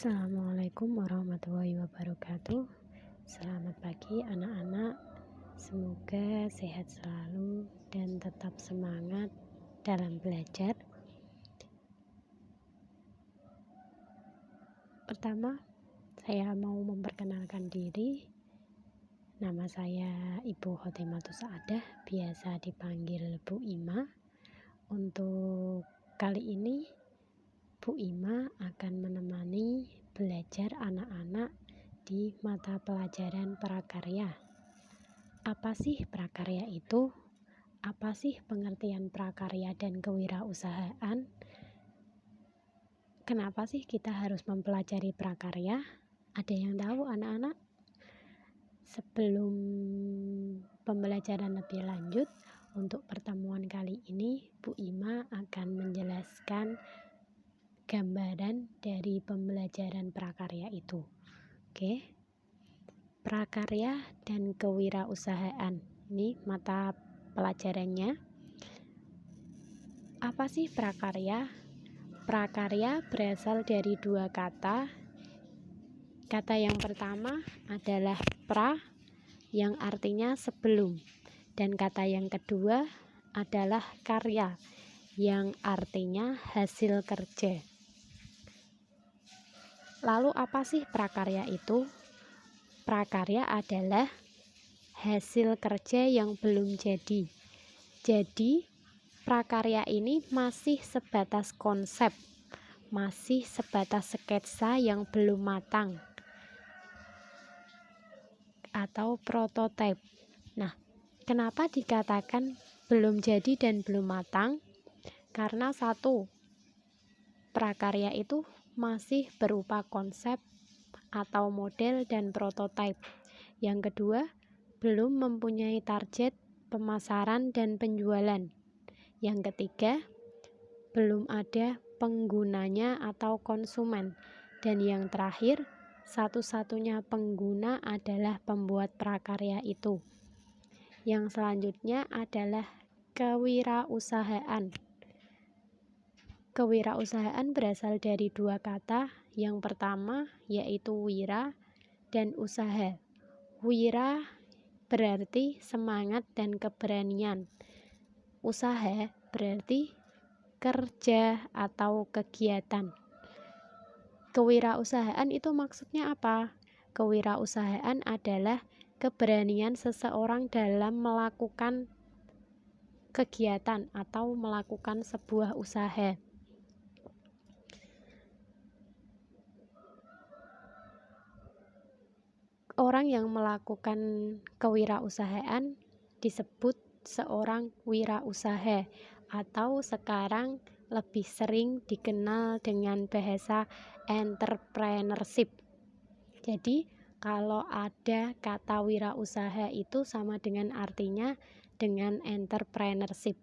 Assalamualaikum warahmatullahi wabarakatuh. Selamat pagi anak-anak. Semoga sehat selalu dan tetap semangat dalam belajar. Pertama, saya mau memperkenalkan diri. Nama saya Ibu Khotimatus Saadah, biasa dipanggil Bu Ima. Untuk kali ini Bu Ima akan menemani belajar anak-anak di mata pelajaran prakarya. Apa sih prakarya itu? Apa sih pengertian prakarya dan kewirausahaan? Kenapa sih kita harus mempelajari prakarya? Ada yang tahu anak-anak? Sebelum pembelajaran lebih lanjut, untuk pertemuan kali ini Bu Ima akan menjelaskan gambaran dari pembelajaran prakarya itu. Oke. Prakarya dan kewirausahaan. Ini mata pelajarannya. Apa sih prakarya? Prakarya berasal dari dua kata. Kata yang pertama adalah pra, yang artinya sebelum. Dan kata yang kedua adalah karya, yang artinya hasil kerja. Lalu apa sih prakarya itu? Prakarya adalah hasil kerja yang belum jadi. Jadi, prakarya ini masih sebatas konsep, masih sebatas sketsa yang belum matang atau prototipe. Nah, kenapa dikatakan belum jadi dan belum matang? Karena satu, prakarya itu masih berupa konsep atau model dan prototipe. Yang kedua, belum mempunyai target pemasaran dan penjualan. Yang ketiga, belum ada penggunanya atau konsumen. Dan yang terakhir, satu-satunya pengguna adalah pembuat prakarya itu. Yang selanjutnya adalah kewirausahaan. Kewirausahaan berasal dari dua kata. Yang pertama yaitu wira dan usaha. Wira berarti semangat dan keberanian. Usaha berarti kerja atau kegiatan. Kewirausahaan itu maksudnya apa? Kewirausahaan adalah keberanian seseorang dalam melakukan kegiatan atau melakukan sebuah usaha. Orang yang melakukan kewirausahaan disebut seorang wirausaha, atau sekarang lebih sering dikenal dengan bahasa entrepreneurship. Jadi, kalau ada kata wirausaha itu sama dengan artinya dengan entrepreneurship.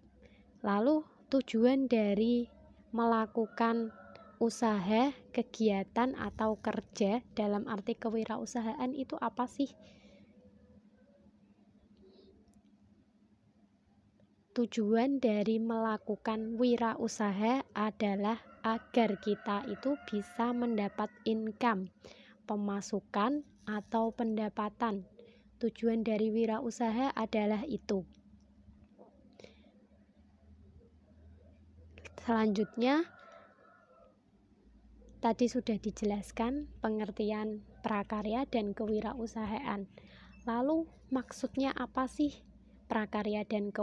Lalu, tujuan dari melakukan usaha, kegiatan, atau kerja dalam arti kewirausahaan itu apa sih? Tujuan dari melakukan wirausaha adalah agar kita itu bisa mendapat income, pemasukan, atau pendapatan. Tujuan dari wirausaha adalah itu. Selanjutnya, tadi sudah dijelaskan pengertian prakarya dan kewirausahaan. Lalu maksudnya apa sih prakarya dan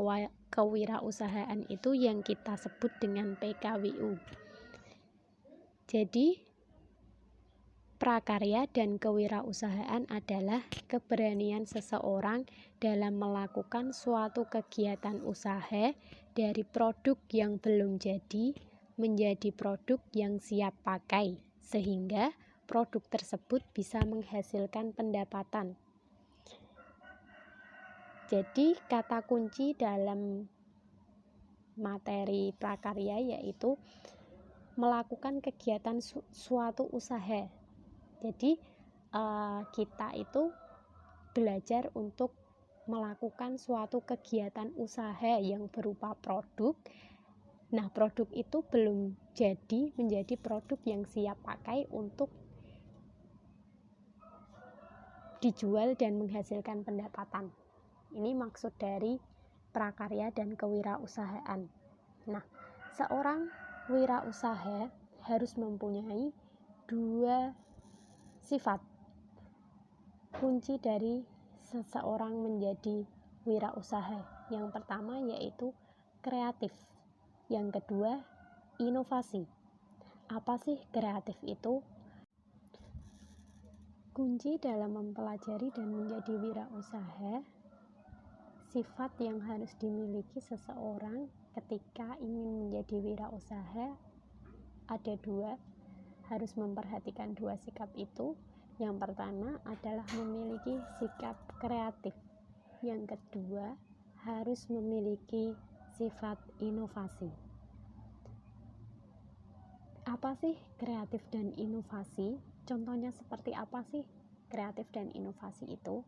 kewirausahaan itu yang kita sebut dengan PKWU? Jadi, prakarya dan kewirausahaan adalah keberanian seseorang dalam melakukan suatu kegiatan usaha dari produk yang belum jadi menjadi produk yang siap pakai, sehingga produk tersebut bisa menghasilkan pendapatan. Jadi, kata kunci dalam materi prakarya yaitu melakukan kegiatan suatu usaha. Jadi, kita itu belajar untuk melakukan suatu kegiatan usaha yang berupa produk. Nah, produk itu belum jadi menjadi produk yang siap pakai untuk dijual dan menghasilkan pendapatan. Ini maksud dari prakarya dan kewirausahaan. Nah, seorang wirausaha harus mempunyai 2 sifat. Kunci dari seseorang menjadi wirausaha. Yang pertama yaitu kreatif. Yang kedua, inovasi. Apa sih kreatif itu? Kunci dalam mempelajari dan menjadi wirausaha, sifat yang harus dimiliki seseorang ketika ingin menjadi wirausaha ada 2, harus memperhatikan 2 sikap itu. Yang pertama adalah memiliki sikap kreatif. Yang kedua, harus memiliki sifat inovasi. Apa sih kreatif dan inovasi? Contohnya seperti apa sih kreatif dan inovasi itu?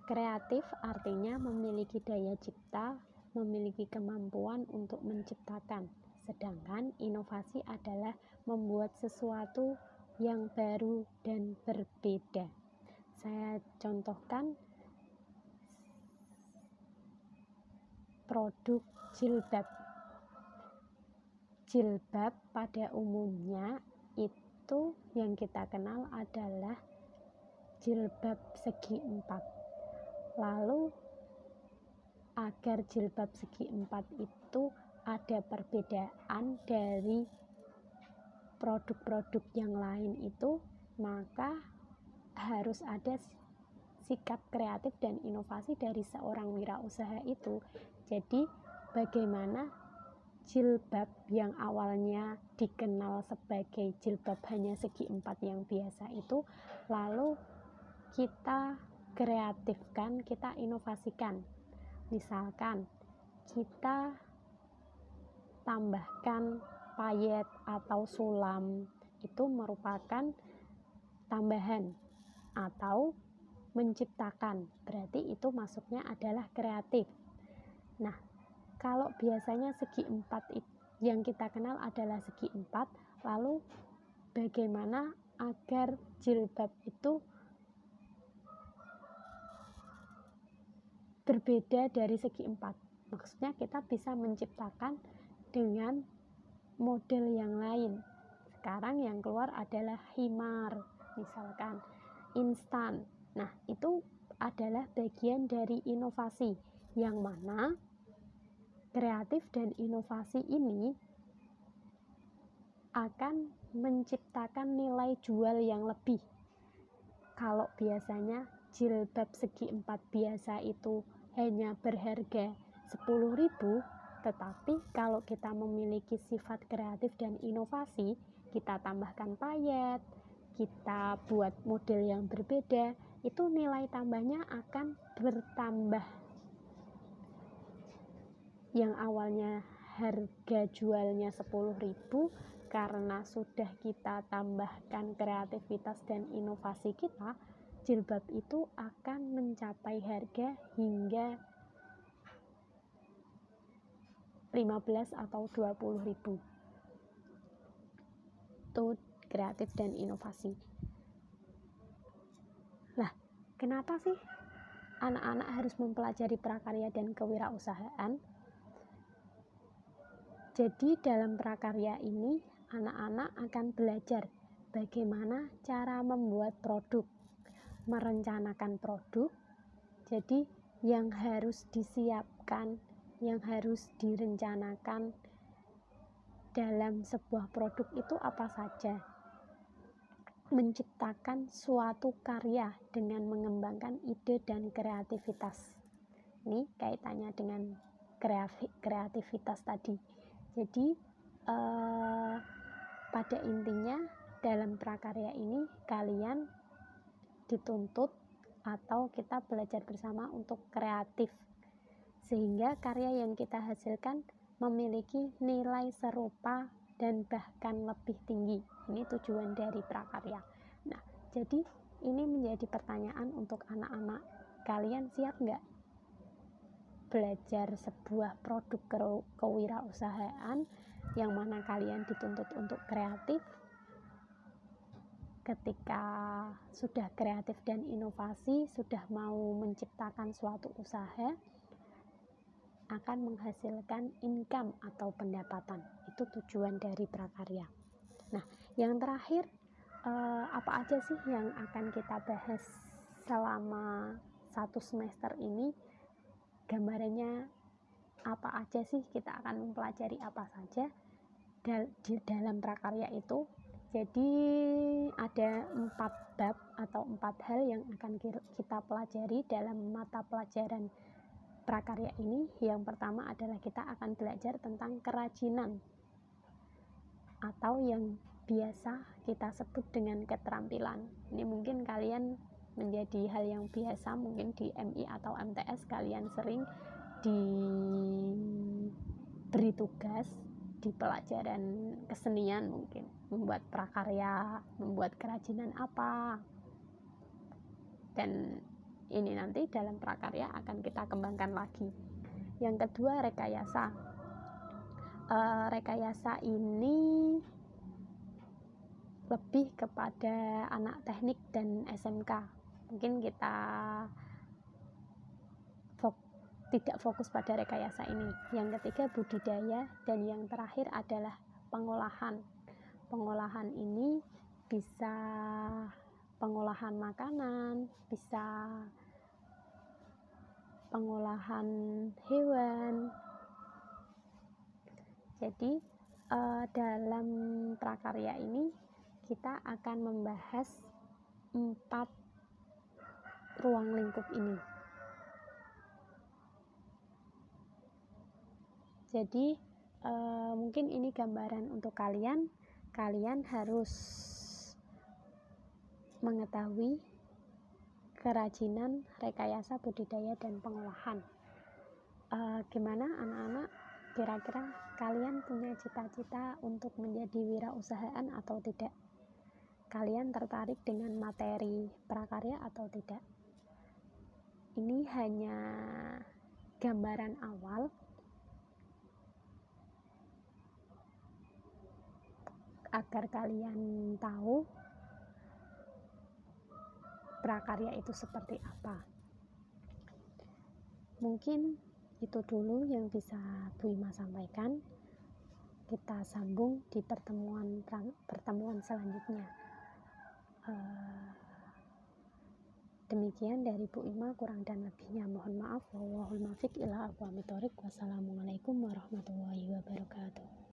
Kreatif artinya memiliki daya cipta, memiliki kemampuan untuk menciptakan. Sedangkan inovasi adalah membuat sesuatu yang baru dan berbeda. Saya contohkan produk jilbab. Jilbab pada umumnya itu yang kita kenal adalah jilbab segi 4. Lalu agar jilbab segi 4 itu ada perbedaan dari produk-produk yang lain itu, maka harus ada sikap kreatif dan inovasi dari seorang wirausaha itu. Jadi bagaimana jilbab yang awalnya dikenal sebagai jilbab hanya segi 4 yang biasa itu, lalu kita kreatifkan, kita inovasikan. Misalkan kita tambahkan payet atau sulam, itu merupakan tambahan atau menciptakan, berarti itu masuknya adalah kreatif. Nah, kalau biasanya segi 4 yang kita kenal adalah segi 4, lalu bagaimana agar jilbab itu berbeda dari segi 4? Maksudnya kita bisa menciptakan dengan model yang lain. Sekarang yang keluar adalah himar, misalkan instan. Nah, itu adalah bagian dari inovasi, yang mana kreatif dan inovasi ini akan menciptakan nilai jual yang lebih. Kalau biasanya jilbab segi 4 biasa itu hanya berharga 10.000, tetapi kalau kita memiliki sifat kreatif dan inovasi, kita tambahkan payet, kita buat model yang berbeda, itu nilai tambahnya akan bertambah. Yang awalnya harga jualnya 10.000, karena sudah kita tambahkan kreativitas dan inovasi kita, jilbab itu akan mencapai harga hingga 15 atau 20.000. Itu kreatif dan inovasi. Lah, kenapa sih anak-anak harus mempelajari prakarya dan kewirausahaan? Jadi dalam prakarya ini anak-anak akan belajar bagaimana cara membuat produk, merencanakan produk. Jadi yang harus disiapkan, yang harus direncanakan dalam sebuah produk itu apa saja. Menciptakan suatu karya dengan mengembangkan ide dan kreativitas. Ini kaitannya dengan kreativitas tadi. Jadi pada intinya dalam prakarya ini kalian dituntut atau kita belajar bersama untuk kreatif, sehingga karya yang kita hasilkan memiliki nilai serupa dan bahkan lebih tinggi. Ini tujuan dari prakarya. Nah, jadi ini menjadi pertanyaan untuk anak-anak. Kalian siap nggak belajar sebuah produk kewirausahaan yang mana kalian dituntut untuk kreatif? ketika sudah kreatif dan inovasi, sudah mau menciptakan suatu usaha, akan menghasilkan income atau pendapatan. Itu tujuan dari prakarya. Nah, yang terakhir, apa aja sih yang akan kita bahas selama 1 semester ini? Gambarannya apa aja sih, kita akan mempelajari apa saja di dalam prakarya itu. Jadi ada 4 bab atau 4 hal yang akan kita pelajari dalam mata pelajaran prakarya ini. Yang pertama adalah kita akan belajar tentang kerajinan atau yang biasa kita sebut dengan keterampilan. Ini mungkin kalian menjadi hal yang biasa, mungkin di MI atau MTS kalian sering diberi tugas di pelajaran kesenian, mungkin membuat prakarya, membuat kerajinan apa, dan ini nanti dalam prakarya akan kita kembangkan lagi. Yang kedua, rekayasa. Rekayasa ini lebih kepada anak teknik dan SMK. Mungkin kita tidak fokus pada rekayasa ini. Yang ketiga, budidaya, dan yang terakhir adalah pengolahan. Pengolahan ini bisa pengolahan makanan, bisa pengolahan hewan. Jadi dalam prakarya ini kita akan membahas 4 ruang lingkup ini. Jadi mungkin ini gambaran untuk kalian. Kalian harus mengetahui kerajinan, rekayasa, budidaya, dan pengolahan. Gimana anak-anak? Kira-kira kalian punya cita-cita untuk menjadi wirausahaan atau tidak? Kalian tertarik dengan materi prakarya atau tidak? Ini hanya gambaran awal agar kalian tahu prakarya itu seperti apa. Mungkin itu dulu yang bisa Bu Ima sampaikan. Kita sambung di pertemuan selanjutnya. Demikian dari Bu Ima, kurang dan lebihnya mohon maaf. Wallahul muwaffiq ila aqwamit thoriq. Wassalamualaikum warahmatullahi wabarakatuh.